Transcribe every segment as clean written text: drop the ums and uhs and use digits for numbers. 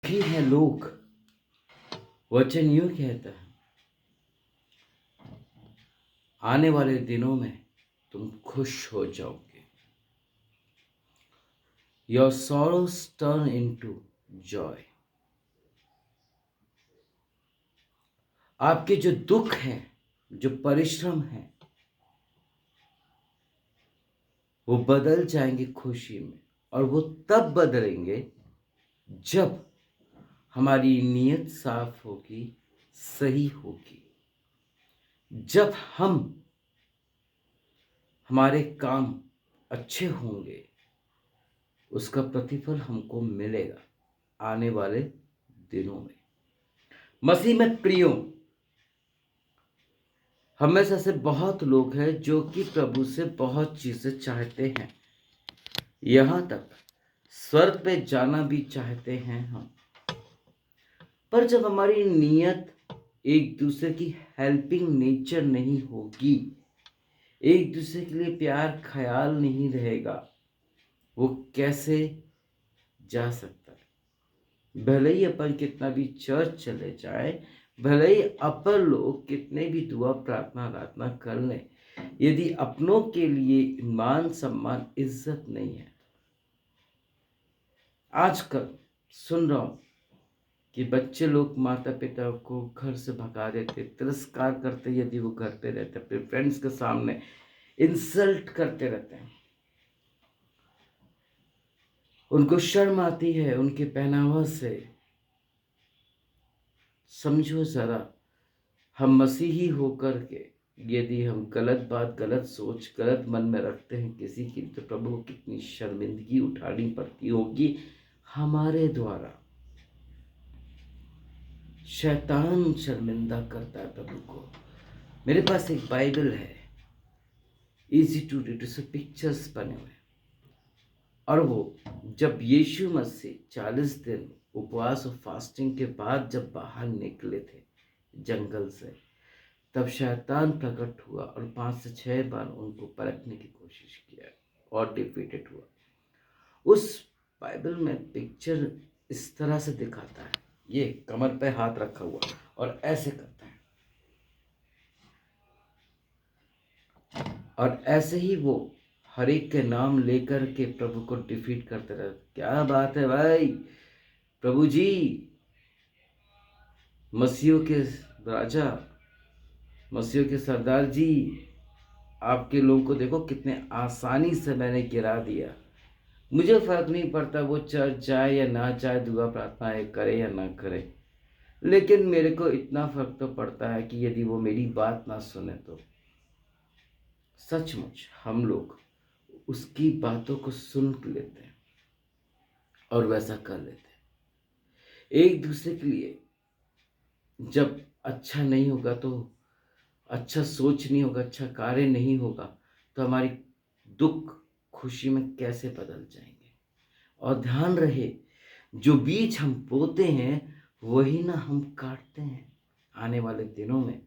दुखी हैं लोग, वचन यूं कहता है, आने वाले दिनों में तुम खुश हो जाओगे। Your sorrows turn into joy। आपके जो दुख हैं, जो परिश्रम हैं, वो बदल जाएंगे खुशी में। और वो तब बदलेंगे जब हमारी नीयत साफ होगी, सही होगी, जब हमारे काम अच्छे होंगे, उसका प्रतिफल हमको मिलेगा आने वाले दिनों में। मसीह में प्रियो, हमेशा से बहुत लोग हैं जो कि प्रभु से बहुत चीजें चाहते हैं, यहाँ तक स्वर्ग पे जाना भी चाहते हैं हम। पर जब हमारी नीयत एक दूसरे की हेल्पिंग नेचर नहीं होगी, एक दूसरे के लिए प्यार ख्याल नहीं रहेगा, वो कैसे जा सकता है। भले ही अपन कितना भी चर्च चले जाए, भले ही अपन लोग कितने भी दुआ प्रार्थना कर लें, यदि अपनों के लिए मान सम्मान इज्जत नहीं है। आजकल सुन रहा हूं कि बच्चे लोग माता पिता को घर से भगा देते, तिरस्कार करते यदि वो घर पे रहते, अपने फ्रेंड्स के सामने इंसल्ट करते रहते हैं। उनको शर्म आती है उनके पहनावा से। समझो जरा, हम मसीही होकर के यदि हम गलत बात, गलत सोच, गलत मन में रखते हैं किसी की, तो प्रभु को कितनी शर्मिंदगी उठानी पड़ती होगी हमारे द्वारा। शैतान शर्मिंदा करता है प्रभु को। मेरे पास एक बाइबल है, इजी टू रीड, उसमें पिक्चर्स बने हुए हैं। और वो जब यीशु मसीह 40 दिन उपवास और फास्टिंग के बाद जब बाहर निकले थे जंगल से, तब शैतान प्रकट हुआ और 5 से 6 बार उनको परखने की कोशिश किया और डिफीटेड हुआ। उस बाइबल में पिक्चर इस तरह से दिखाता है, ये कमर पे हाथ रखा हुआ और ऐसे करता है, और ऐसे ही वो हर एक के नाम लेकर के प्रभु को डिफीट करते रहे। क्या बात है भाई, प्रभु जी, मसीहों के राजा, मसीहों के सरदार जी, आपके लोगों को देखो कितने आसानी से मैंने गिरा दिया। मुझे फर्क नहीं पड़ता वो चर्च जाए या ना जाए, दुआ प्रार्थना करे या ना करे, लेकिन मेरे को इतना फर्क तो पड़ता है कि यदि वो मेरी बात ना सुने तो सचमुच हम लोग उसकी बातों को सुन लेते हैं और वैसा कर लेते हैं। एक दूसरे के लिए जब अच्छा नहीं होगा, तो अच्छा सोच नहीं होगा, अच्छा कार्य नहीं होगा, तो हमारी दुख खुशी में कैसे बदल जाएंगे। और ध्यान रहे, जो बीज हम बोते हैं वही ना हम काटते हैं। आने वाले दिनों में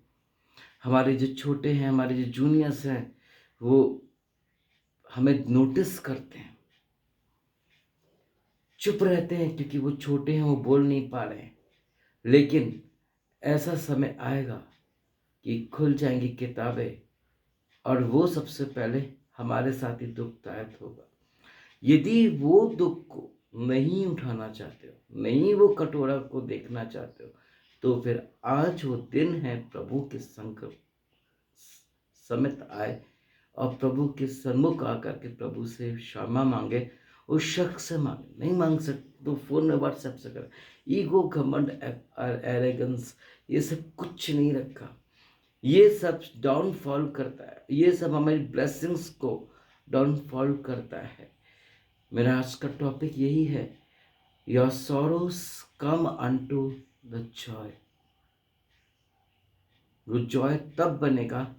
हमारे जो छोटे हैं, हमारे जो जूनियर्स हैं, वो हमें नोटिस करते हैं, चुप रहते हैं क्योंकि वो छोटे हैं, वो बोल नहीं पा रहे हैं। लेकिन ऐसा समय आएगा कि खुल जाएंगी किताबें और वो सबसे पहले हमारे साथ ही दुखदायक होगा। यदि वो दुख को नहीं उठाना चाहते हो, नहीं वो कटोरा को देखना चाहते हो, तो फिर आज वो दिन है प्रभु के संग समित आए और प्रभु के सन्मुख आकर के प्रभु से क्षमा मांगे। उस शख्स से मांगे, नहीं मांग सकते तो फोन में व्हाट्सएप से करें। ईगो, घमंड, एरोगेंस, ये सब कुछ नहीं रखा। ये सब डाउनफॉल करता है, ये सब हमारी ब्लेसिंग्स को डाउनफॉल करता है। मेरा आज का टॉपिक यही है, your sorrows come unto the Joy. वो जॉय तब बनेगा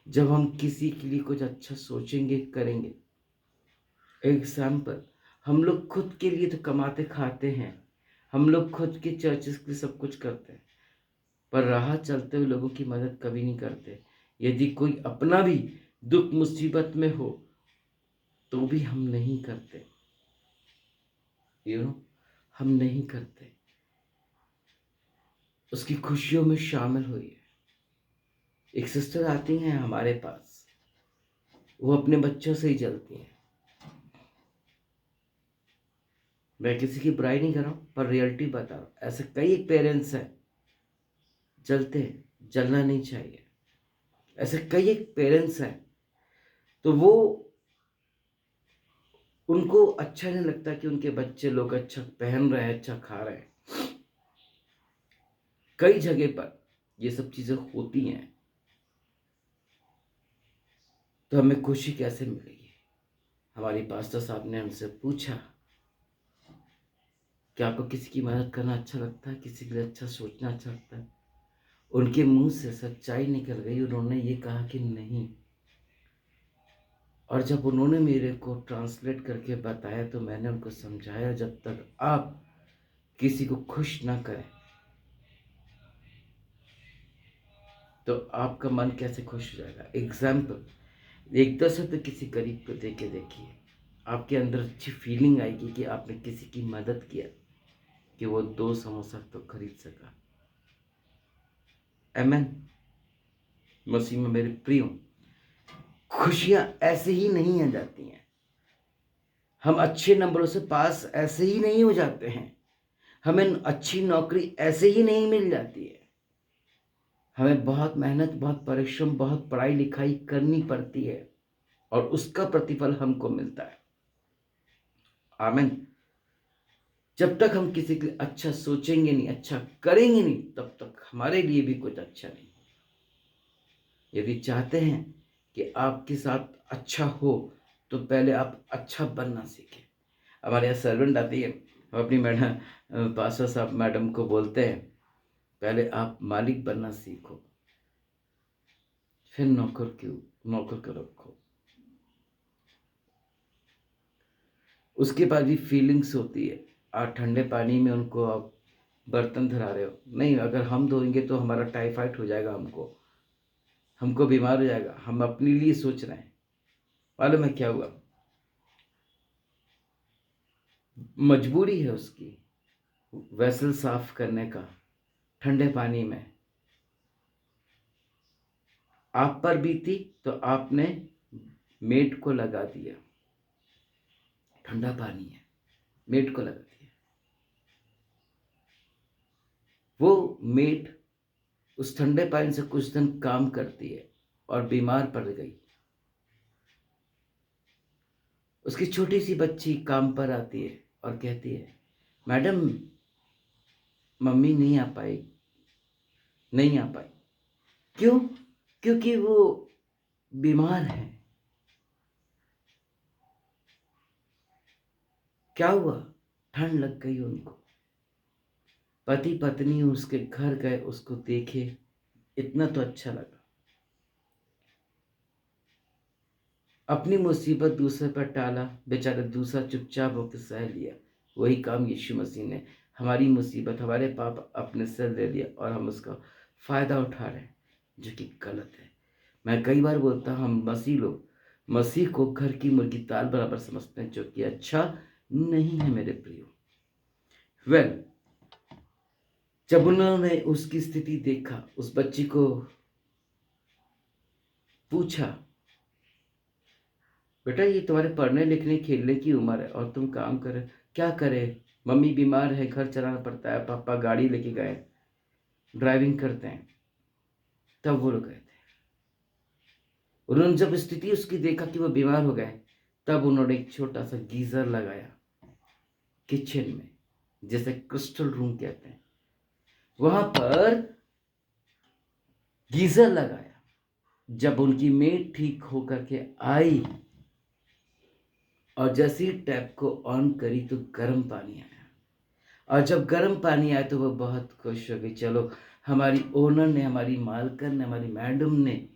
जब हम किसी के लिए कुछ अच्छा सोचेंगे, करेंगे। एग्जाम्पल, हम लोग खुद के लिए तो कमाते खाते हैं, हम लोग खुद के चर्चेस के लिए सब कुछ करते हैं, पर राह चलते हुए लोगों की मदद कभी नहीं करते। यदि कोई अपना भी दुख मुसीबत में हो तो भी हम नहीं करते, हम नहीं करते। उसकी खुशियों में शामिल हुई है। एक सिस्टर आती हैं हमारे पास, वो अपने बच्चों से ही जलती हैं। मैं किसी की बुराई नहीं कर रहा हूँ, पर रियलिटी बता रहा हूँ। ऐसे कई पेरेंट्स हैं, जलते हैं, जलना नहीं चाहिए। ऐसे कई एक पेरेंट्स हैं, तो वो उनको अच्छा नहीं लगता कि उनके बच्चे लोग अच्छा पहन रहे हैं, अच्छा खा रहे हैं। कई जगह पर ये सब चीज़ें होती हैं, तो हमें खुशी कैसे मिलेगी? हमारी पास्टर साहब ने हमसे पूछा कि आपको किसी की मदद करना अच्छा लगता है, किसी के लिए अच्छा सोचना अच्छा लगता है? उनके मुंह से सच्चाई निकल गई, उन्होंने ये कहा कि नहीं। और जब उन्होंने मेरे को ट्रांसलेट करके बताया तो मैंने उनको समझाया, जब तक आप किसी को खुश ना करें तो आपका मन कैसे खुश हो जाएगा? एग्जाम्पल, एक 10 रुपये किसी गरीब को दे के देखिए, आपके अंदर अच्छी फीलिंग आएगी कि आपने किसी की मदद किया, कि वो 2 समोसा तो खरीद सका। आमेन। मसीह में मेरे प्रियो, खुशियां ऐसे ही नहीं आ जाती हैं। हम अच्छे नंबरों से पास ऐसे ही नहीं हो जाते हैं। हमें अच्छी नौकरी ऐसे ही नहीं मिल जाती है। हमें बहुत मेहनत, बहुत परिश्रम, बहुत पढ़ाई लिखाई करनी पड़ती है और उसका प्रतिफल हमको मिलता है। आमीन। जब तक हम किसी के लिए अच्छा सोचेंगे नहीं, अच्छा करेंगे नहीं, तब तक हमारे लिए भी कुछ अच्छा नहीं। यदि चाहते हैं कि आपके साथ अच्छा हो, तो पहले आप अच्छा बनना सीखें। हमारे यहाँ सर्वेंट आती है, हम अपनी मैडम, पास्टर साहब मैडम को बोलते हैं, पहले आप मालिक बनना सीखो, फिर नौकर को रखो। उसके बाद भी फीलिंग्स होती है। आप ठंडे पानी में उनको आप बर्तन धरा रहे हो, नहीं, अगर हम धोएंगे तो हमारा टाइफाइड हो जाएगा, हमको बीमार हो जाएगा। हम अपने लिए सोच रहे हैं। मालूम है क्या हुआ? मजबूरी है उसकी वेसल साफ करने का ठंडे पानी में। आप पर बीती तो आपने मेट को लगा दिया। ठंडा पानी है, मेट को लगा दिया। वो मेट उस ठंडे पानी से कुछ दिन काम करती है और बीमार पड़ गई। उसकी छोटी सी बच्ची काम पर आती है और कहती है, मैडम मम्मी नहीं आ पाई। क्यों? क्योंकि वो बीमार है। क्या हुआ? ठंड लग गई उनको। पति पत्नी उसके घर गए, उसको देखे, इतना तो अच्छा लगा। अपनी मुसीबत दूसरे पर टाला, बेचारा दूसरा चुपचाप होकर सह लिया। वही काम यीशु मसीह ने हमारी मुसीबत, हमारे पाप अपने सर ले लिया और हम उसका फ़ायदा उठा रहे हैं, जो कि गलत है। मैं कई बार बोलता हूँ, हम मसीह लोग मसीह को घर की मुर्गी ताल बराबर समझते हैं, जो कि अच्छा नहीं है मेरे प्रियो। जब उन्होंने उसकी स्थिति देखा, उस बच्ची को पूछा, बेटा ये तुम्हारे पढ़ने लिखने खेलने की उम्र है और तुम काम करे, क्या करे? मम्मी बीमार है, घर चलाना पड़ता है, पापा गाड़ी लेके गए, ड्राइविंग करते हैं। तब वो लोग गए थे। उन्होंने जब स्थिति उसकी देखा कि वो बीमार हो गए, तब उन्होंने एक छोटा सा गीजर लगाया किचन में, जैसे क्रिस्टल रूम कहते हैं, वहां पर गीजर लगाया। जब उनकी मेड ठीक होकर के आई और जैसे ही टैप को ऑन करी तो गर्म पानी आया, और जब गर्म पानी आया तो वो बहुत खुश हो गई। चलो, हमारी ओनर ने, हमारी मालकन ने, हमारी मैडम ने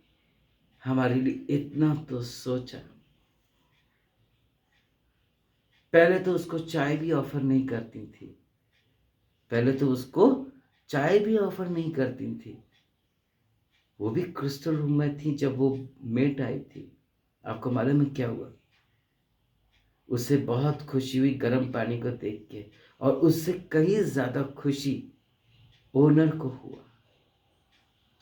हमारे लिए इतना तो सोचा। पहले तो उसको चाय भी ऑफर नहीं करती थी, पहले तो उसको चाय भी ऑफर नहीं करती थी। वो भी क्रिस्टल रूम में थी। जब वो मेट आई थी, आपको मालूम है क्या हुआ? उसे बहुत खुशी हुई गर्म पानी को देख के, और उससे कहीं ज़्यादा खुशी ओनर को हुआ,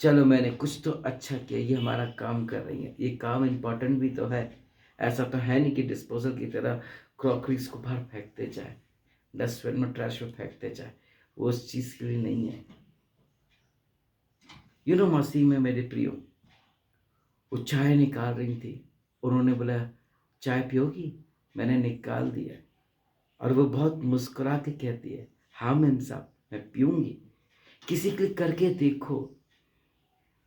चलो मैंने कुछ तो अच्छा किया, ये हमारा काम कर रही है, ये काम इम्पॉर्टेंट भी तो है। ऐसा तो है नहीं कि डिस्पोजल की तरह क्रॉकरीज को बाहर फेंकते जाए, डस्टबिन में ट्रैश में फेंकते जाए, वो उस चीज़ के लिए नहीं है। मसीह में मेरे प्रियो, वो चाय निकाल रही थी, उन्होंने बोला चाय पियोगी? मैंने निकाल दिया, और वो बहुत मुस्कुरा के कहती है हाँ मैम साहब मैं पीऊँगी। किसी के लिए करके देखो,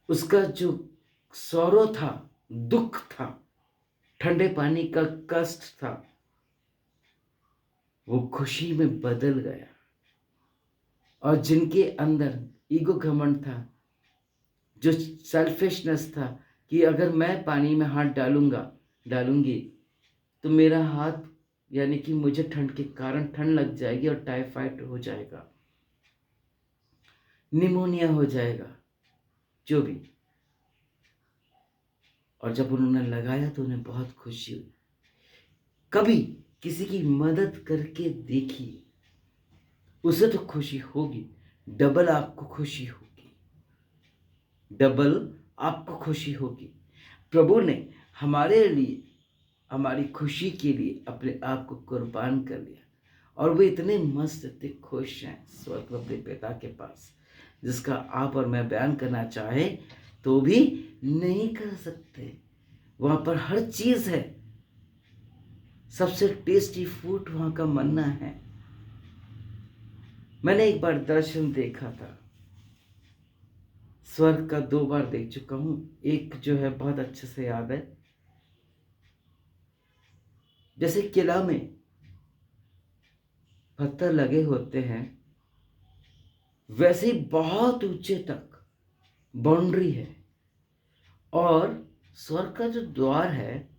उसका जो सौरो था, दुख था, ठंडे पानी का कष्ट था, वो खुशी में बदल गया। और जिनके अंदर ईगो घमंड था, जो सेल्फिशनेस था कि अगर मैं पानी में हाथ डालूंगी तो मेरा हाथ यानी कि मुझे ठंड के कारण ठंड लग जाएगी और टाइफाइड हो जाएगा, निमोनिया हो जाएगा, जो भी। और जब उन्होंने लगाया तो उन्हें बहुत खुशी हुई। कभी किसी की मदद करके देखिए, उसे तो खुशी होगी, डबल आपको खुशी होगी, डबल आपको खुशी होगी। प्रभु ने हमारे लिए, हमारी खुशी के लिए अपने आप को कुर्बान कर लिया, और वो इतने मस्त, इतने खुश हैं स्वर्ग अपने पिता के पास, जिसका आप और मैं बयान करना चाहे तो भी नहीं कर सकते। वहाँ पर हर चीज़ है, सबसे टेस्टी फूड वहाँ का मन्ना है। मैंने एक बार दर्शन देखा था, स्वर्ग का 2 बार देख चुका हूँ। एक जो है बहुत अच्छे से याद है, जैसे किला में पत्थर लगे होते हैं, वैसे ही बहुत ऊंचे तक बाउंड्री है, और स्वर्ग का जो द्वार है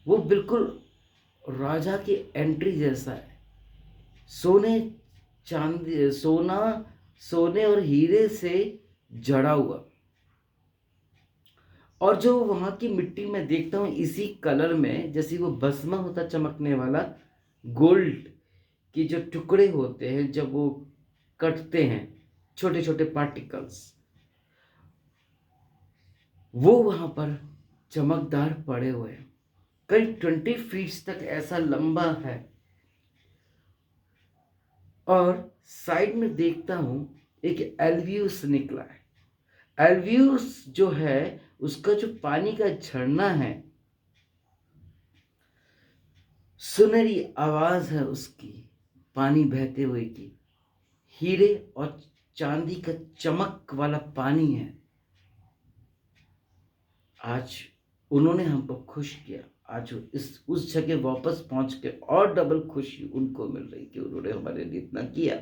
वो बिल्कुल राजा की एंट्री जैसा है। सोने चांदी, सोने और हीरे से जड़ा हुआ, और जो वहाँ की मिट्टी में देखता हूँ इसी कलर में, जैसे वो भस्मा होता चमकने वाला, गोल्ड के जो टुकड़े होते हैं जब वो कटते हैं, छोटे छोटे पार्टिकल्स, वो वहाँ पर चमकदार पड़े हुए हैं। करीब 20 फीट तक ऐसा लंबा है। और साइड में देखता हूँ एक एल्वियस निकला है। एल्वियस जो है उसका जो पानी का झरना है, सुनहरी आवाज है उसकी, पानी बहते हुए की, हीरे और चांदी का चमक वाला पानी है। आज उन्होंने हमको खुश किया, आज उस जगह वापस पहुंच के और डबल खुशी उनको मिल रही कि उन्होंने हमारे लिए इतना किया।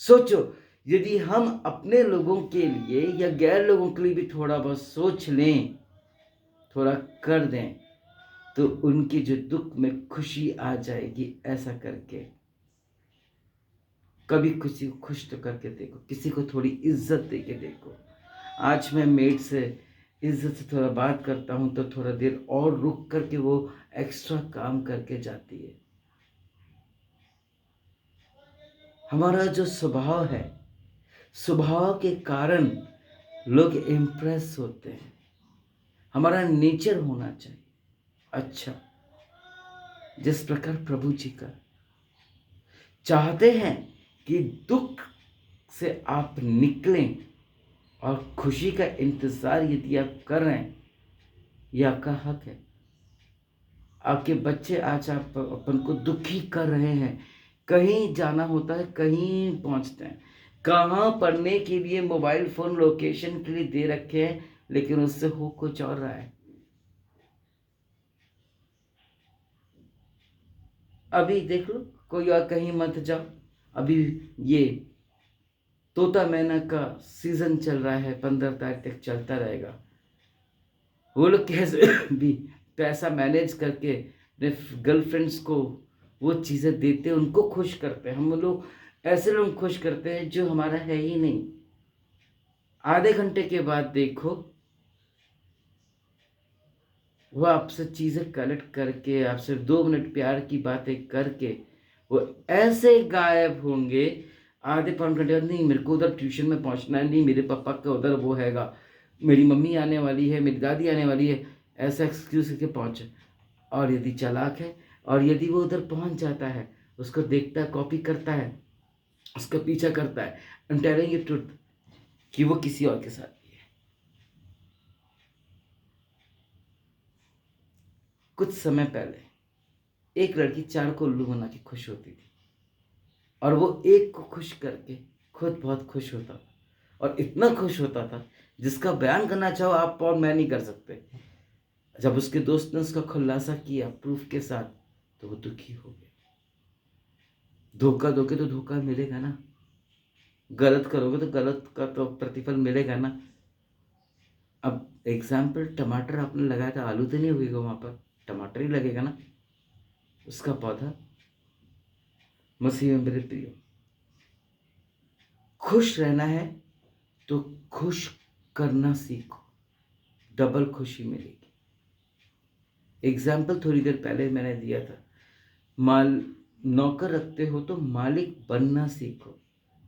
सोचो, यदि हम अपने लोगों के लिए या गैर लोगों के लिए भी थोड़ा बहुत सोच लें, थोड़ा कर दें, तो उनके जो दुख में खुशी आ जाएगी। ऐसा करके कभी किसी को खुश तो करके देखो, किसी को थोड़ी इज्जत दे के देखो। आज मैं मेड से इज्जत से थोड़ा बात करता हूँ तो थोड़ा देर और रुक करके वो एक्स्ट्रा काम करके जाती है। हमारा जो स्वभाव है, स्वभाव के कारण लोग इम्प्रेस होते हैं। हमारा नेचर होना चाहिए अच्छा, जिस प्रकार प्रभु जी का चाहते हैं कि दुख से आप निकलें और खुशी का इंतज़ार यदि आप कर रहे हैं, यह आपका हक है। आपके बच्चे आज आप अपन को दुखी कर रहे हैं, कहीं जाना होता है कहीं पहुंचते हैं, कहाँ पढ़ने के लिए मोबाइल फ़ोन लोकेशन के लिए दे रखे हैं, लेकिन उससे हो कुछ और रहा है। अभी देख लो, कोई और कहीं मत जाओ, अभी ये तोता मैना का सीज़न चल रहा है, 15 तारीख तक चलता रहेगा। वो लोग कैसे भी पैसा मैनेज करके अपने गर्लफ्रेंड्स को वो चीज़ें देते हैं, उनको खुश करते हैं। हम लोग ऐसे लोग खुश करते हैं जो हमारा है ही नहीं। आधे घंटे के बाद देखो वो आपसे चीज़ें कलेक्ट करके, आपसे 2 मिनट प्यार की बातें करके वो ऐसे गायब होंगे आधे पौन घंटे बाद, नहीं मेरे को उधर ट्यूशन में पहुंचना है, नहीं मेरे पापा का उधर वो हैगा, मेरी मम्मी आने वाली है, मेरी दादी आने वाली है, ऐसा एक्सक्यूज करके पहुंचे। और यदि चालाक है और यदि वो उधर पहुंच जाता है, उसको देखता है, कॉपी करता है, उसका पीछा करता है, I am telling you truth कि वो किसी और के साथ भी है। कुछ समय पहले एक लड़की 4 को उल्लू बना के खुश होती थी, और वो एक को खुश करके खुद बहुत खुश होता था, और इतना खुश होता था जिसका बयान करना चाहो आप और मैं नहीं कर सकते। जब उसके दोस्त ने उसका खुलासा किया प्रूफ के साथ, तो वो दुखी हो गया। धोखा दोगे तो धोखा मिलेगा ना, गलत करोगे तो गलत का तो प्रतिफल मिलेगा ना। अब एग्जाम्पल, टमाटर आपने लगाया था, आलू तो नहीं उगेगा वहां पर, टमाटर ही लगेगा ना। उसका पौधा मसीह में मेरे प्रियो, खुश रहना है तो खुश करना सीखो, डबल खुशी मिलेगी। एग्जाम्पल थोड़ी देर पहले मैंने दिया था, माल नौकर रखते हो तो मालिक बनना सीखो,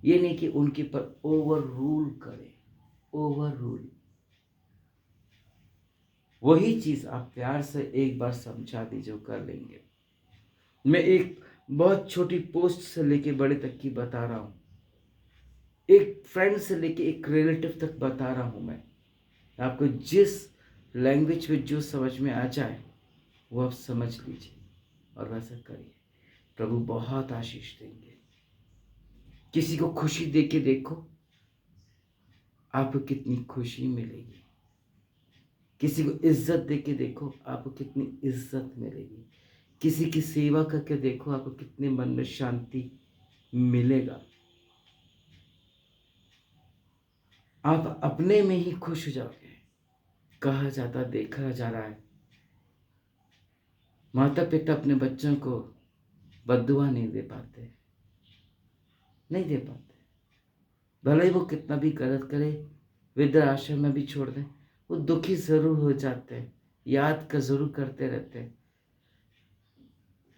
ये नहीं कि उनके पर ओवर रूल करे, ओवर रूल। वही चीज आप प्यार से एक बार समझा दीजिए, कर लेंगे। मैं एक बहुत छोटी पोस्ट से लेके बड़े तक की बता रहा हूं, एक फ्रेंड से लेके एक रिलेटिव तक बता रहा हूं मैं। आपको जिस लैंग्वेज में जो समझ में आ जाए वो आप समझ लीजिए और वैसा करिए, प्रभु बहुत आशीष देंगे। किसी को खुशी दे के देखो, आपको कितनी खुशी मिलेगी। किसी को इज्जत दे के देखो, आपको कितनी इज्जत मिलेगी। किसी की सेवा करके देखो, आपको कितने मन में शांति मिलेगा। आप अपने में ही खुश हो जाओगे। कहा जाता, देखा जा रहा है, माता पिता अपने बच्चों को बद्दुआ नहीं दे पाते, नहीं दे पाते। भले ही वो कितना भी गलत करे, वृद्धाश्रम में भी छोड़ दें, वो दुखी जरूर हो जाते हैं, याद का जरूर करते रहते हैं।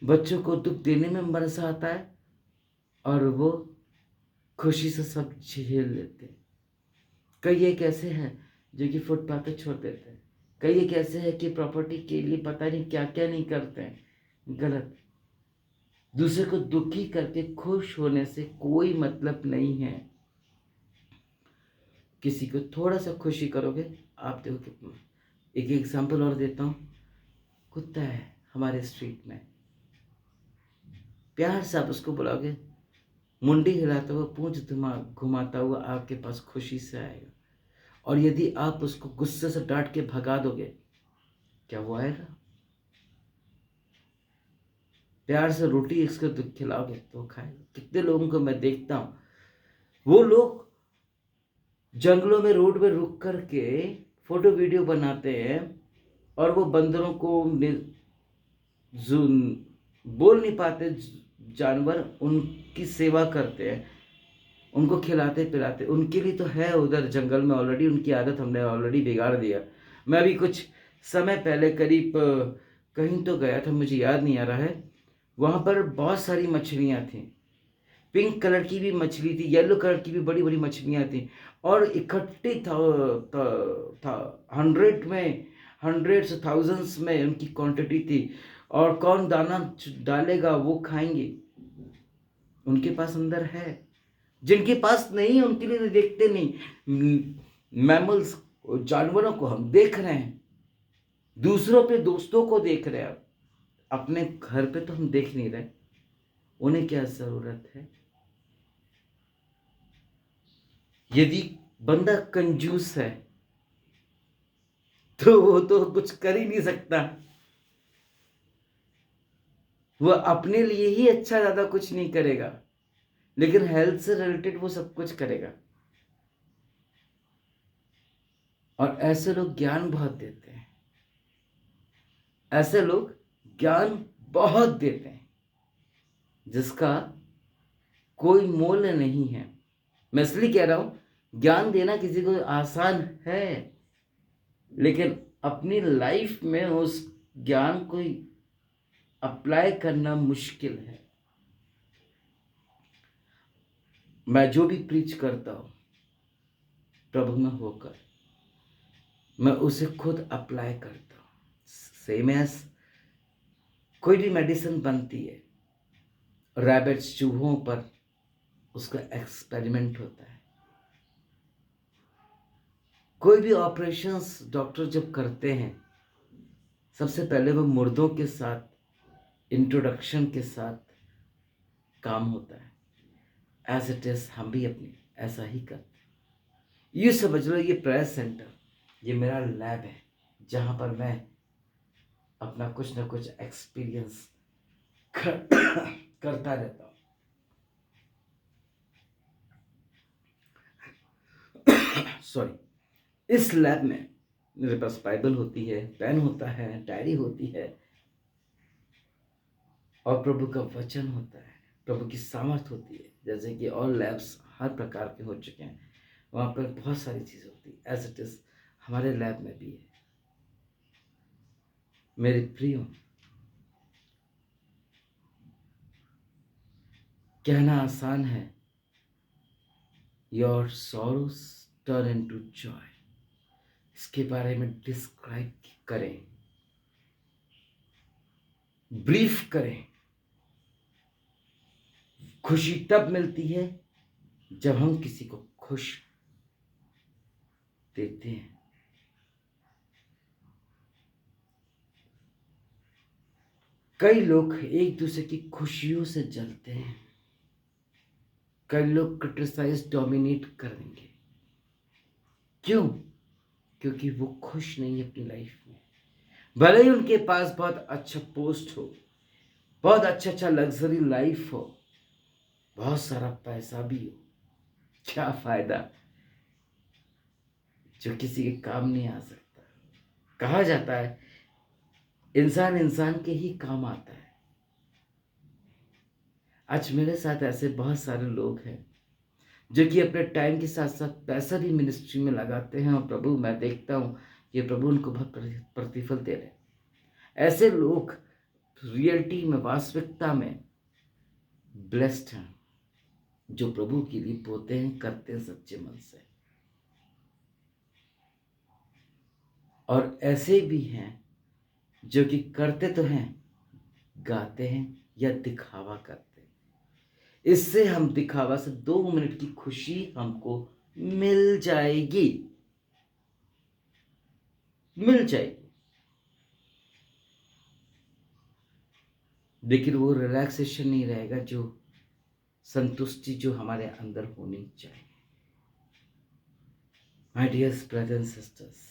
बच्चों को दुख देने में मजा आता है और वो खुशी से सब झेल लेते हैं। कई एक ऐसे हैं जो कि फुटपाथ पे छोड़ देते हैं, कई एक ऐसे हैं कि प्रॉपर्टी के लिए पता नहीं क्या क्या नहीं करते हैं, गलत। दूसरे को दुखी करके खुश होने से कोई मतलब नहीं है। किसी को थोड़ा सा खुशी करोगे, आप देखो कितना। एक एग्जांपल और देता हूँ, कुत्ता है हमारे स्ट्रीट में, प्यार से आप उसको बुलाओगे, मुंडी हिलाता हुआ, पूंछ घुमाता हुआ आपके पास खुशी से आएगा। और यदि आप उसको गुस्से से डांट के भगा दोगे, क्या वो आएगा? प्यार से रोटी इसको तो खिलाओगे तो खाएगा। कितने लोगों को मैं देखता हूँ, वो लोग जंगलों में रोड में रुक करके फोटो वीडियो बनाते हैं, और वो बंदरों को बोल नहीं पाते जानवर, उनकी सेवा करते हैं, उनको खिलाते पिलाते। उनके लिए तो है उधर जंगल में ऑलरेडी, उनकी आदत हमने ऑलरेडी बिगाड़ दिया। मैं अभी कुछ समय पहले करीब कहीं तो गया था, मुझे याद नहीं आ रहा है, वहाँ पर बहुत सारी मछलियाँ थीं। पिंक कलर की भी मछली थी, येलो कलर की भी बड़ी बड़ी मछलियाँ थीं, और इकट्ठी था 100 में, हंड्रेड्स थाउजेंड्स में उनकी क्वांटिटी थी। और कौन दाना डालेगा वो खाएंगे, उनके पास अंदर है। जिनके पास नहीं है उनके लिए तो देखते नहीं। मैमल्स, जानवरों को हम देख रहे हैं, दूसरों पे दोस्तों को देख रहे हैं, अपने घर पे तो हम देख नहीं रहे। उन्हें क्या जरूरत है? यदि बंदा कंजूस है तो वो तो कुछ कर ही नहीं सकता। वो अपने लिए ही अच्छा, ज्यादा कुछ नहीं करेगा, लेकिन हेल्थ से रिलेटेड वो सब कुछ करेगा। और ऐसे लोग ज्ञान बहुत देते हैं, ऐसे लोग ज्ञान बहुत देते हैं जिसका कोई मोल नहीं है। मैं इसलिए कह रहा हूं, ज्ञान देना किसी को आसान है, लेकिन अपनी लाइफ में उस ज्ञान को अप्लाई करना मुश्किल है। मैं जो भी प्रीच करता हूँ प्रभु में होकर, मैं उसे खुद अप्लाई करता हूँ। सेम एज कोई भी मेडिसिन बनती है, रैबिट्स चूहों पर उसका एक्सपेरिमेंट होता है। कोई भी ऑपरेशंस डॉक्टर जब करते हैं, सबसे पहले वो मुर्दों के साथ इंट्रोडक्शन के साथ काम होता है। एज इट इज हम भी अपनी ऐसा ही करते हैं। ये समझ लो, ये प्रेयर सेंटर, ये मेरा लैब है जहाँ पर मैं अपना कुछ ना कुछ एक्सपीरियंस करता रहता हूँ। सॉरी। इस लैब में मेरे पास बाइबल होती है, पेन होता है, डायरी होती है और प्रभु का वचन होता है, प्रभु की सामर्थ होती है। जैसे कि और लैब्स हर प्रकार के हो चुके हैं, वहाँ पर बहुत सारी चीज़ें होती है। एज इट इज हमारे लैब में भी है। मेरे प्रियो, कहना आसान है, your sorrows turn into Joy. इसके बारे में डिस्क्राइब करें, ब्रीफ करें। खुशी तब मिलती है जब हम किसी को खुश देते हैं। कई लोग एक दूसरे की खुशियों से जलते हैं। कई लोग क्रिटिसाइज डोमिनेट करेंगे। क्यों? क्योंकि वो खुश नहीं है अपनी लाइफ में। भले ही उनके पास बहुत अच्छा पोस्ट हो, बहुत अच्छा लग्जरी लाइफ हो, बहुत सारा पैसा भी हो, क्या फायदा जो किसी के काम नहीं आ सकता। कहा जाता है इंसान इंसान के ही काम आता है। आज मेरे साथ ऐसे बहुत सारे लोग हैं जो कि अपने टाइम के साथ साथ पैसा भी मिनिस्ट्री में लगाते हैं और प्रभु, मैं देखता हूँ ये प्रभु उनको बहुत प्रतिफल दे रहे हैं। ऐसे लोग रियलिटी में, वास्तविकता में ब्लेस्ड हैं, जो प्रभु के लिए बोते हैं, करते हैं सच्चे मन से। और ऐसे भी हैं जो कि करते तो हैं, गाते हैं या दिखावा करते हैं। इससे हम दिखावा से 2 मिनट की खुशी हमको मिल जाएगी, लेकिन वो रिलैक्सेशन नहीं रहेगा, जो संतुष्टि जो हमारे अंदर होनी चाहिए। My dear brothers and sisters,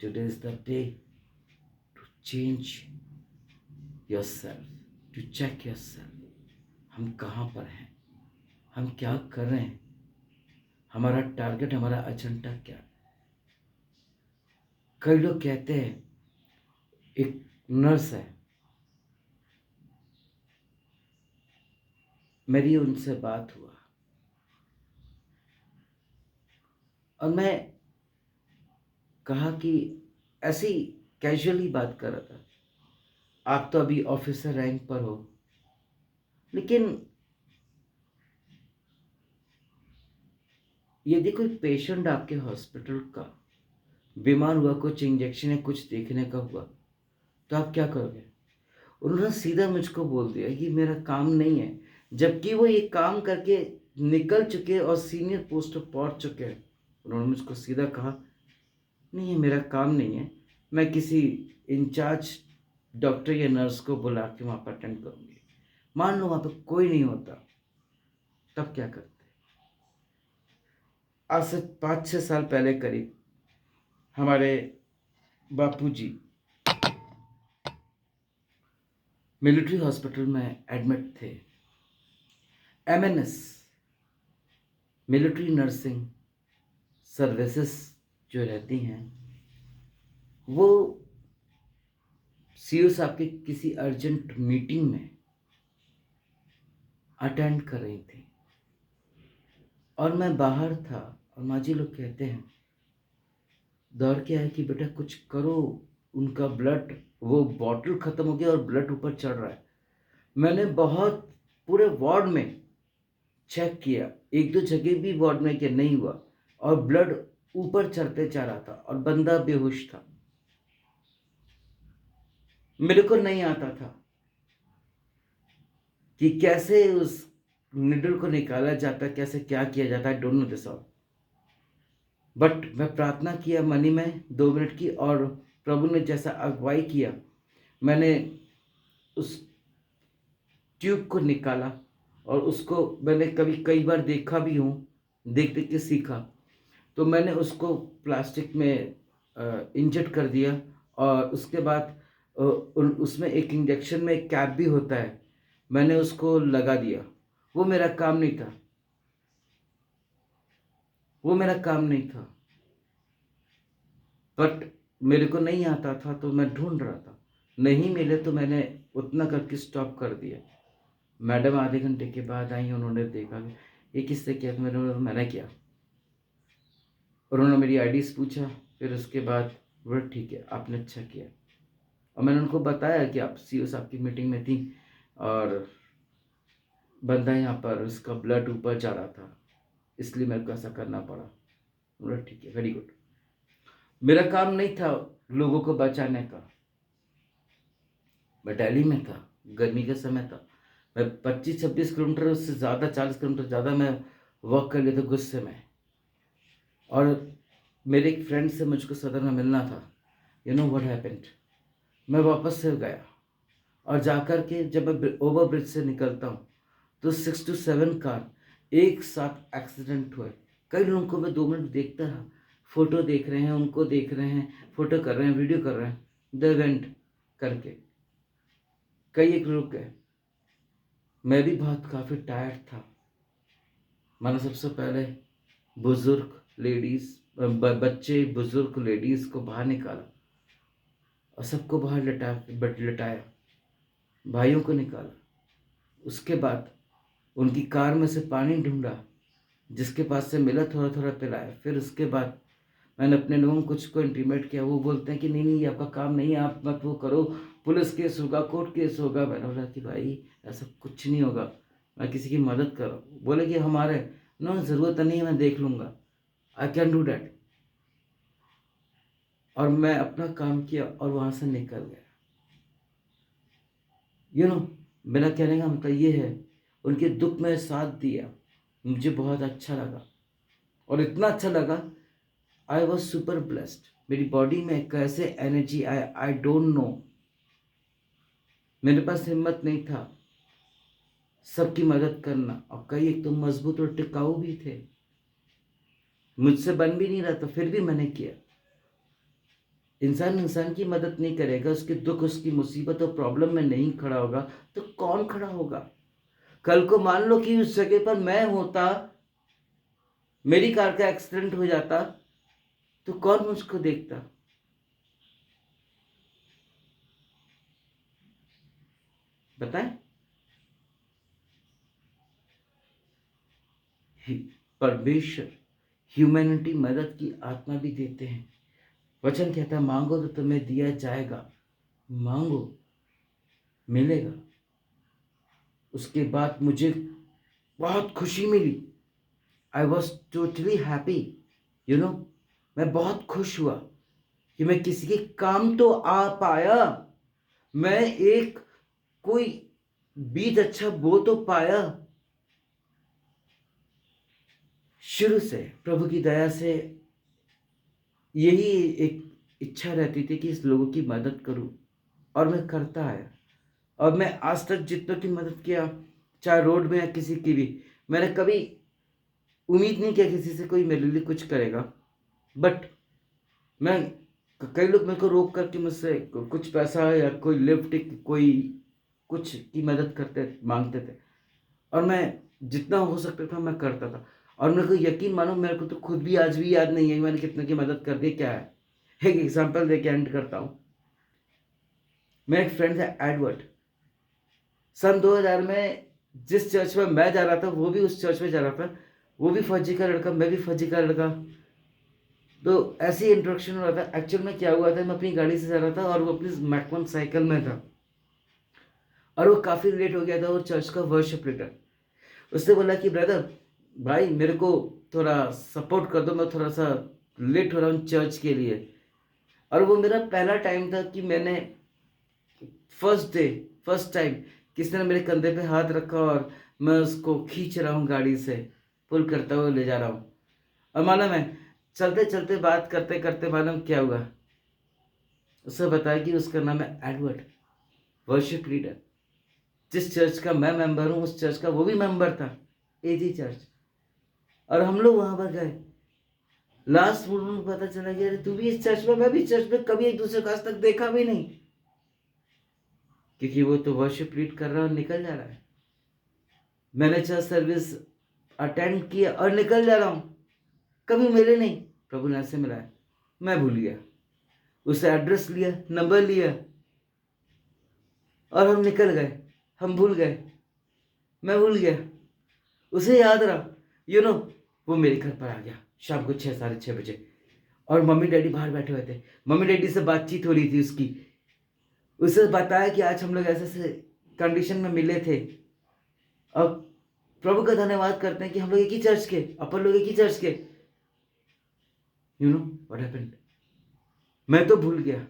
today is the day to change yourself, to check yourself. हम कहाँ पर हैं, हम क्या कर रहे हैं, हमारा टारगेट, हमारा एजेंडा क्या है। कई लोग कहते हैं, एक नर्स है, मेरी उनसे बात हुआ और मैं कहा कि ऐसी कैजुअली बात कर रहा था, आप तो अभी ऑफिसर रैंक पर हो, लेकिन यदि कोई पेशेंट आपके हॉस्पिटल का बीमार हुआ, कुछ इंजेक्शन या कुछ देखने का हुआ, तो आप क्या करोगे? उन्होंने सीधा मुझको बोल दिया कि मेरा काम नहीं है, जबकि वो ये काम करके निकल चुके और सीनियर पोस्ट पर पहुंच चुके हैं। उन्होंने मुझको सीधा कहा, नहीं ये मेरा काम नहीं है, मैं किसी इंचार्ज डॉक्टर या नर्स को बुला के वहाँ पर अटेंड करूँगी। मान लो वहाँ पर कोई नहीं होता, तब क्या करते? आज से 5-6 साल पहले करीब हमारे बापूजी मिलिट्री हॉस्पिटल में एडमिट थे। MNS, मिलिट्री नर्सिंग सर्विसेज जो रहती हैं, वो सीओ साहब की किसी अर्जेंट मीटिंग में अटेंड कर रही थी और मैं बाहर था और माँ जी लोग कहते हैं, दौड़ के आए कि बेटा कुछ करो, उनका ब्लड, वो बॉटल ख़त्म हो गया और ब्लड ऊपर चढ़ रहा है। मैंने बहुत पूरे वार्ड में चेक किया, 1-2 जगह भी वार्ड में किया, नहीं हुआ और ब्लड ऊपर चढ़ते जा रहा था और बंदा बेहोश था। मेरे को नहीं आता था कि कैसे उस निडल को निकाला जाता है, कैसे क्या किया जाता है, I don't know this all. But मैं प्रार्थना किया मनी में 2 मिनट की और प्रभु ने जैसा अगुवाई किया, मैंने उस ट्यूब को निकाला और उसको मैंने कई बार देखा भी हूँ, देख-देख के सीखा। तो मैंने उसको प्लास्टिक में इंजेक्ट कर दिया और उसके बाद उसमें एक इंजेक्शन में एक कैप भी होता है, मैंने उसको लगा दिया। वो मेरा काम नहीं था, वो मेरा काम नहीं था। बट मेरे को नहीं आता था तो मैं ढूँढ रहा था। नहीं मिले तो मैंने उतना करके स्टॉप कर दिया। मैडम आधे घंटे के बाद आई, उन्होंने देखा कि ये किससे किया? तो मैंने किया। उन्होंने मेरी आईडीज़ पूछा, फिर उसके बाद बोला ठीक है, आपने अच्छा किया। और मैंने उनको बताया कि आप सीईओ साहब की मीटिंग में थी और बंदा यहाँ पर उसका ब्लड ऊपर जा रहा था, इसलिए मेरे को ऐसा करना पड़ा। बोला ठीक है, वेरी गुड। मेरा काम नहीं था लोगों को बचाने का। मैं दिल्ली में था, गर्मी का समय था। मैं 25-26 किलोमीटर, उससे ज़्यादा 40 किलोमीटर ज़्यादा मैं वॉक कर लिया था गुस्से में। और मेरे एक फ्रेंड से मुझको सदर में मिलना था। You know what happened? मैं वापस से गया और जाकर के जब मैं ओवर ब्रिज से निकलता हूँ तो 6 to 7 कार एक साथ एक्सीडेंट हुए। कई लोगों को मैं 2 मिनट देखता रहा, फ़ोटो देख रहे हैं, उनको देख रहे हैं, फ़ोटो कर रहे हैं, वीडियो कर रहे हैं, द वेंट करके कई एक रुक गए। मैं भी बहुत काफ़ी टायर्ड था। मैंने सबसे पहले बुज़ुर्ग लेडीज़, बच्चे, बुज़ुर्ग लेडीज़ को बाहर निकाला और सबको बाहर लटाया, भाइयों को निकाला। उसके बाद उनकी कार में से पानी ढूंढा, जिसके पास से मिला थोड़ा थोड़ा पिलाया। फिर उसके बाद मैंने अपने लोगों को कुछ को इंटीमेट किया। वो बोलते हैं कि नहीं नहीं, ये आपका काम नहीं है, आप मत वो करो, पुलिस केस होगा, कोर्ट केस होगा। मैंने बोला कि भाई ऐसा कुछ नहीं होगा, मैं किसी की मदद कर रहा हूँ। बोले कि हमारे नो, ज़रूरत नहीं है, मैं देख लूँगा, आई कैन डू डैट। और मैं अपना काम किया और वहाँ से निकल गया। यू नो, मेरा कहने का मतलब ये है, उनके दुख में साथ दिया, मुझे बहुत अच्छा लगा। और इतना अच्छा लगा, आई वॉज सुपर ब्लेस्ड। मेरी बॉडी में कैसे एनर्जी आया, आई डोंट नो। मेरे पास हिम्मत नहीं था सबकी मदद करना, और कई एक तो मजबूत और टिकाऊ भी थे, मुझसे बन भी नहीं रहा था, फिर भी मैंने किया। इंसान इंसान की मदद नहीं करेगा, उसके दुख, उसकी मुसीबत और प्रॉब्लम में नहीं खड़ा होगा तो कौन खड़ा होगा? कल को मान लो कि उस जगह पर मैं होता, मेरी कार का एक्सीडेंट हो जाता, तो कौन मुझको देखता? बताएं। परमेश्वर ह्यूमैनिटी मदद की आत्मा भी देते हैं। वचन कहता है मांगो तो तुम्हें दिया जाएगा, मांगो मिलेगा। उसके बाद मुझे बहुत खुशी मिली, I was totally happy. You know, मैं बहुत खुश हुआ कि मैं किसी के काम तो आ पाया, मैं एक कोई बीज अच्छा बो तो पाया। शुरू से प्रभु की दया से यही एक इच्छा रहती थी कि इस लोगों की मदद करूं, और मैं करता आया। और मैं आज तक जितनों की मदद किया, चाहे रोड में या किसी की भी, मैंने कभी उम्मीद नहीं किया किसी से कोई मेरे लिए कुछ करेगा। बट मैं, कई लोग मेरे को रोक करके मुझसे कुछ पैसा या कोई लिफ्ट, कोई कुछ की मदद करते मांगते थे, और मैं जितना हो सकता था मैं करता था। और मेरे को यकीन मानो, मेरे को तो खुद भी आज भी याद नहीं है कि मैंने कितने की मदद कर दी क्या है। एक एग्जांपल दे के एंड करता हूँ। मेरा एक फ्रेंड है एडवर्ड, सन 2000 में जिस चर्च में मैं जा रहा था वो भी उस चर्च में जा रहा था। वो भी फौजी का लड़का, मैं भी फौजी का लड़का। तो ऐसे ही इंट्रोडक्शन हो रहा था। एक्चुअल में क्या हुआ था, मैं अपनी गाड़ी से जा रहा था और वो अपनी मैकमोन साइकिल में था, और वो काफ़ी लेट हो गया था, वो चर्च का वर्शिप लीडर। उसने बोला कि ब्रदर भाई मेरे को थोड़ा सपोर्ट कर दो, मैं थोड़ा सा लेट हो रहा हूँ चर्च के लिए। और वो मेरा पहला टाइम था कि मैंने फर्स्ट टाइम किसी ने मेरे कंधे पे हाथ रखा और मैं उसको खींच रहा हूँ, गाड़ी से पुल करता हुआ ले जा रहा हूँ। और मालूम है चलते चलते बात करते करते मालूम क्या हुआ, उसने बताया कि उसका नाम है एडवर्ड, वर्शिप लीडर। जिस चर्च का मैं मेंबर हूँ उस चर्च का वो भी मेंबर था, एजी चर्च। और हम लोग वहां पर गए। लास्ट मोमेंट में पता चला कि अरे तू भी इस चर्च में, मैं भी चर्च में, कभी एक दूसरे को आज तक देखा भी नहीं, क्योंकि वो तो वर्शिप लीड कर रहा है और निकल जा रहा है। मैंने चर्च सर्विस अटेंड किया और निकल जा रहा हूँ, कभी मिले नहीं। प्रभु ने ऐसे मिलाया, मैं भूल गया, उसे एड्रेस लिया, नंबर लिया और हम निकल गए। हम भूल गए, मैं भूल गया, उसे याद रहा। वो मेरे घर पर आ गया शाम को 6, 6:30 बजे। और मम्मी डैडी बाहर बैठे हुए थे, मम्मी डैडी से बातचीत हो रही थी उसकी। उसे बताया कि आज हम लोग ऐसे ऐसे कंडीशन में मिले थे। अब प्रभु का धन्यवाद करते हैं कि हम लोग एक ही चर्च के, अपन लोग एक ही चर्च के। यू नो व्हाट हैपेंड, मैं तो भूल गया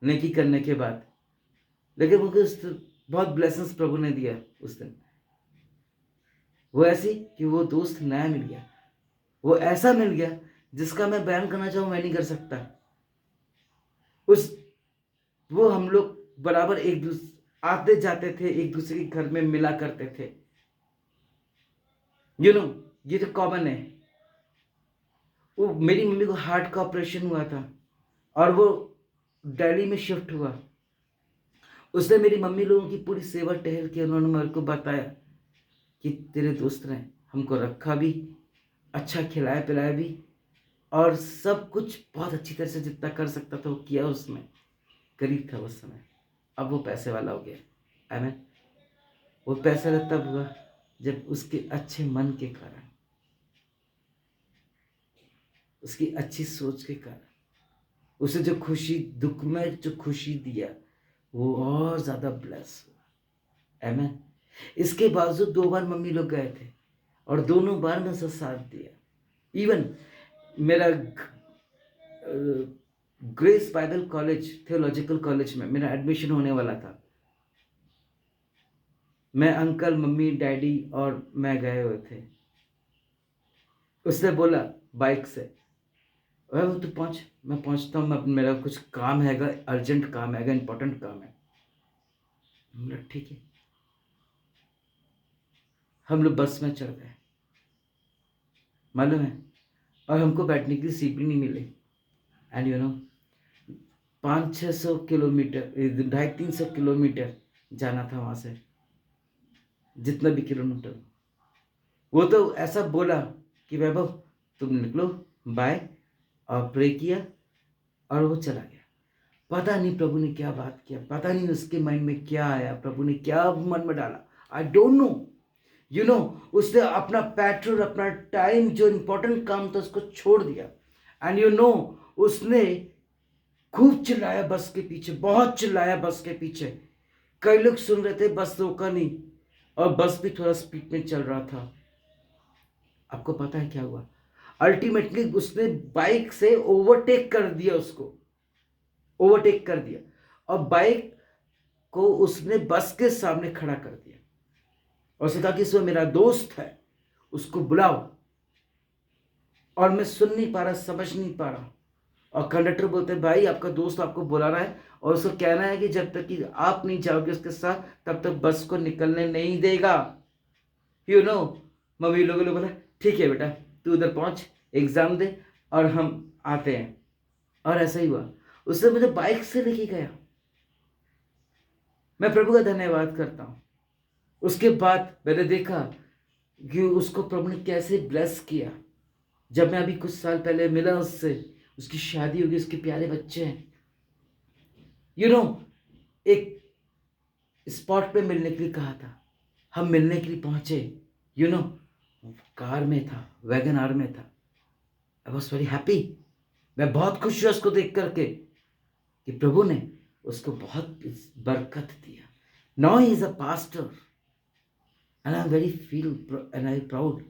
नेकी करने के बाद, लेकिन मुझे बहुत ब्लेसिंग्स प्रभु ने दिया उस दिन। वो ऐसी कि वो दोस्त नया मिल गया, वो ऐसा मिल गया जिसका मैं बयान करना चाहूँ मैं नहीं कर सकता। उस वो हम लोग बराबर एक दूसरे आते जाते थे, एक दूसरे के घर में मिला करते थे। ये तो कॉमन है। वो मेरी मम्मी को हार्ट का ऑपरेशन हुआ था और वो दिल्ली में शिफ्ट हुआ। उसने मेरी मम्मी लोगों की पूरी सेवा टहल की, उन्होंने मेरे को बताया कि तेरे दोस्त ने हमको रखा भी, अच्छा खिलाया पिलाया भी, और सब कुछ बहुत अच्छी तरह से जितना कर सकता था वो किया उसने। गरीब था उस समय, अब वो पैसे वाला हो गया। आमीन। वो पैसे वाला तब हुआ जब उसके अच्छे मन के कारण, उसकी अच्छी सोच के कारण, उसे जो खुशी, दुख में जो खुशी दिया, वो और ज़्यादा ब्लेस हुआ। आमीन। इसके बावजूद 2 बार मम्मी लोग गए थे और दोनों बार मैं उसका साथ दिया। इवन मेरा grace Bible college, theological college में मेरा एडमिशन होने वाला था। मैं, अंकल, मम्मी, डैडी और मैं गए हुए थे। उसने बोला बाइक से, अरे वो तू पहुँच, मैं पहुँचता हूँ, मेरा कुछ काम हैगा, अर्जेंट काम हैगा, इंपॉर्टेंट काम है। बोला ठीक है। हम लोग बस में चढ़ गए, मालूम है, और हमको बैठने की सीट भी नहीं मिली। एंड 500-600 किलोमीटर, 250-300 किलोमीटर जाना था वहाँ से, जितना भी किलोमीटर। वो तो ऐसा बोला कि वैभव तुम निकलो, बाय, और प्रे किया और वो चला गया। पता नहीं प्रभु ने क्या बात किया, पता नहीं उसके माइंड में क्या आया, प्रभु ने क्या मन में डाला, आई डोंट नो। उसने अपना पेट्रोल, अपना टाइम, जो इंपॉर्टेंट काम था उसको छोड़ दिया। एंड उसने खूब चिल्लाया बस के पीछे, बहुत चिल्लाया बस के पीछे। कई लोग सुन रहे थे, बस रोका नहीं, और बस भी थोड़ा स्पीड में चल रहा था। आपको पता है क्या हुआ? अल्टीमेटली उसने बाइक से ओवरटेक कर दिया, उसको ओवरटेक कर दिया, और बाइक को उसने बस के सामने खड़ा कर दिया और उसने कहा कि इसमें मेरा दोस्त है, उसको बुलाओ। और मैं सुन नहीं पा रहा, समझ नहीं पा रहा। और कंडक्टर बोलते हैं भाई आपका दोस्त आपको बुला रहा है और उसको कहना है कि जब तक कि आप नहीं जाओगे उसके साथ तब तक बस को निकलने नहीं देगा। मम्मी लोगों ने बोला ठीक है बेटा, तू उधर पहुंच, एग्जाम दे और हम आते हैं। और ऐसा ही हुआ, उसने मुझे बाइक से लेके गया। मैं प्रभु का धन्यवाद करता हूँ। उसके बाद मैंने देखा कि उसको प्रभु ने कैसे ब्लेस किया। जब मैं अभी कुछ साल पहले मिला उससे, उसकी शादी होगी, उसके प्यारे बच्चे हैं। एक स्पॉट पे मिलने के लिए कहा था, हम मिलने के लिए पहुंचे। कार में था, वैगन आर में था। I was very happy. मैं बहुत खुश हुआ उसको देख करके कि प्रभु ने उसको बहुत बरकत दिया। Now he is a pastor. And I am very feel and I proud.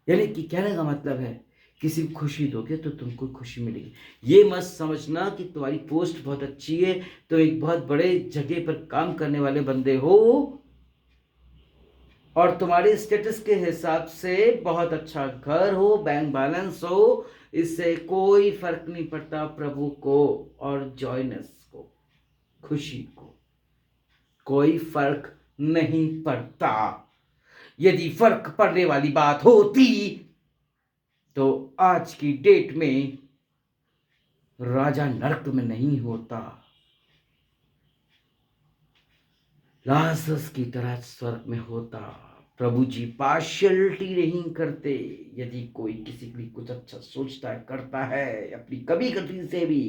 यानी कि कहने का मतलब है किसी को खुशी दोगे तो तुमको खुशी मिलेगी। ये मत समझना कि तुम्हारी पोस्ट बहुत अच्छी है तो एक बहुत बड़े जगह पर काम करने वाले बंदे हो और तुम्हारे स्टेटस के हिसाब से बहुत अच्छा घर हो, बैंक बैलेंस हो, इससे कोई फर्क नहीं पड़ता। प्रभु को और जॉयनेस को, खुशी को कोई फर्क नहीं पड़ता। यदि फर्क पड़ने वाली बात होती तो आज की डेट में राजा नरक में नहीं होता, लाजरस की तरह स्वर्ग में होता। प्रभु जी पार्शियलिटी नहीं करते। यदि कोई किसी के लिए कुछ अच्छा सोचता है, करता है, अपनी कभी कभी से भी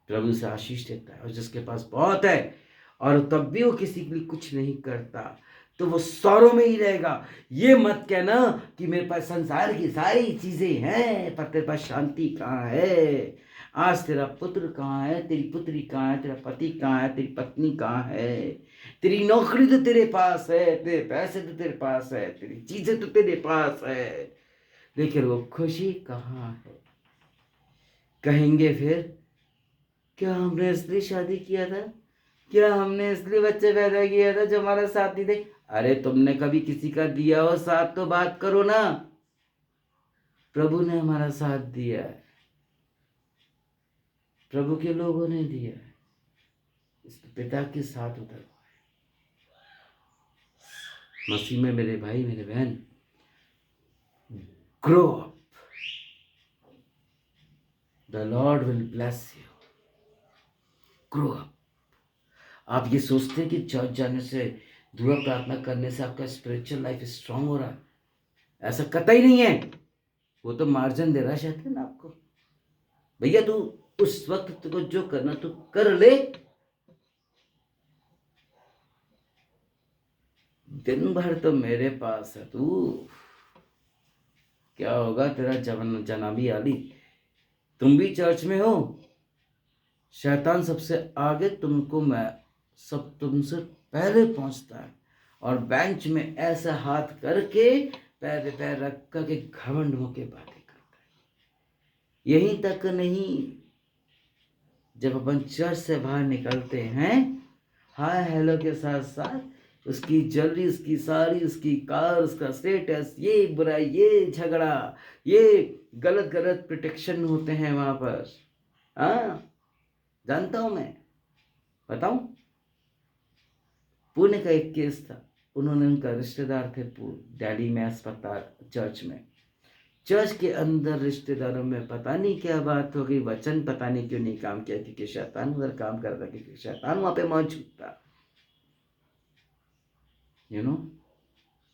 प्रभु से आशीष देता है, और जिसके पास बहुत है और तब भी वो किसी के लिए कुछ नहीं करता तो वो सौरों में ही रहेगा। ये मत कहना कि मेरे पास संसार की सारी चीजें हैं पर तेरे पास शांति कहाँ है। आज तेरा पुत्र कहाँ है, तेरी पुत्री कहाँ है, तेरा पति कहाँ है, तेरी पत्नी कहाँ है, तेरी नौकरी तो तेरे पास है, तेरे पैसे तो तेरे पास है, तेरी चीजें तो तेरे पास है, लेकिन वो खुशी कहाँ है। कहेंगे फिर क्या हमने इसलिए शादी किया था, क्या हमने इसलिए बच्चे पैदा किया था जो हमारा साथ नहीं दे। अरे तुमने कभी किसी का दिया हो साथ तो बात करो ना। प्रभु ने हमारा साथ दिया है, प्रभु के लोगों ने दिया है, इसके पिता के साथ उतर हुआ है। मसीह में मेरे भाई मेरे बहन, grow up, the Lord will bless you, grow up. आप ये सोचते हैं कि चर्च जाने से, दुआ प्रार्थना करने से आपका स्पिरिचुअल लाइफ स्ट्रांग हो रहा है, ऐसा कतई नहीं है। वो तो मार्जिन दे रहा है शैतान आपको, भैया तू उस वक्त तुझको जो करना तू कर ले, दिन भर तो मेरे पास है तू, क्या होगा तेरा जनाबी आली। तुम भी चर्च में हो, शैतान सबसे आगे, तुमको मैं सब तुमसे पहले पहुंचता है और बेंच में ऐसा हाथ करके पैर पे पैर रख करके घमंड होके बातें करता है। यहीं तक नहीं, जब अपन चर्च से बाहर निकलते हैं, हाय हेलो के साथ साथ उसकी ज्वेलरी, उसकी साड़ी, उसकी कार, उसका स्टेटस, ये बुरा, ये झगड़ा, ये गलत गलत प्रोटेक्शन होते हैं वहां पर। हाँ जानता हूं मैं, बताऊं। पुणे का एक केस था, उन्होंने, उनका रिश्तेदार थे डैडी में अस्पताल, चर्च में, चर्च के अंदर रिश्तेदारों में पता नहीं क्या बात हो गई, वचन पता नहीं क्यों नहीं काम किया, क्योंकि शैतान उधर काम कर रहा था, क्योंकि शैतान वहां पे मौजूद था। You know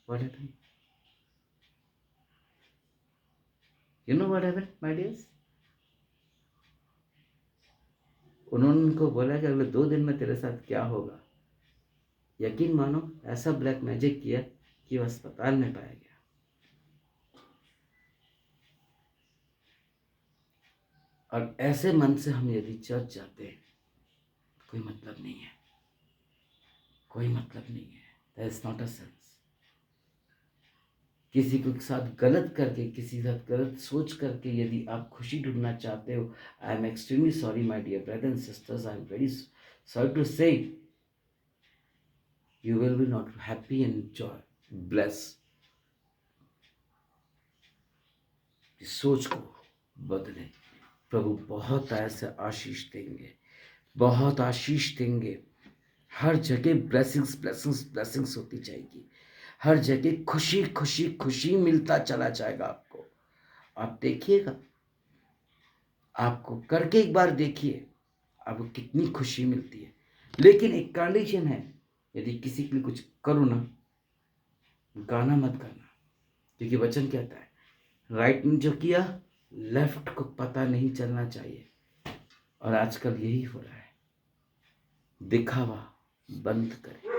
what happened, you know what happened my dears. उन्होंने उनको बोला कि अगले 2 दिन में तेरे साथ क्या होगा। यकीन मानो ऐसा ब्लैक मैजिक किया कि वो अस्पताल में पाया गया। और ऐसे मन से हम यदि चर्च जाते हैं, कोई मतलब नहीं है, कोई मतलब नहीं है, that is not a sense. किसी के साथ गलत करके, किसी के साथ गलत सोच करके यदि आप खुशी ढूंढना चाहते हो, I am extremely sorry my dear brothers and sisters, I am very sorry to say, you will be not happy and joy, bless। इस सोच को बदले, प्रभु बहुत ऐसे आशीष देंगे, बहुत आशीष देंगे। हर जगह ब्लेसिंग्स ब्लेसिंग्स ब्लेसिंग्स होती जाएगी, हर जगह खुशी खुशी खुशी मिलता चला जाएगा आपको। आप देखिएगा, आपको करके एक बार देखिए आपको कितनी खुशी मिलती है। लेकिन एक कंडीशन है, यदि किसी के लिए कुछ करो ना, गाना मत करना, क्योंकि वचन कहता है राइट ने जो किया लेफ्ट को पता नहीं चलना चाहिए। और आजकल यही हो रहा है, दिखावा बंद करें।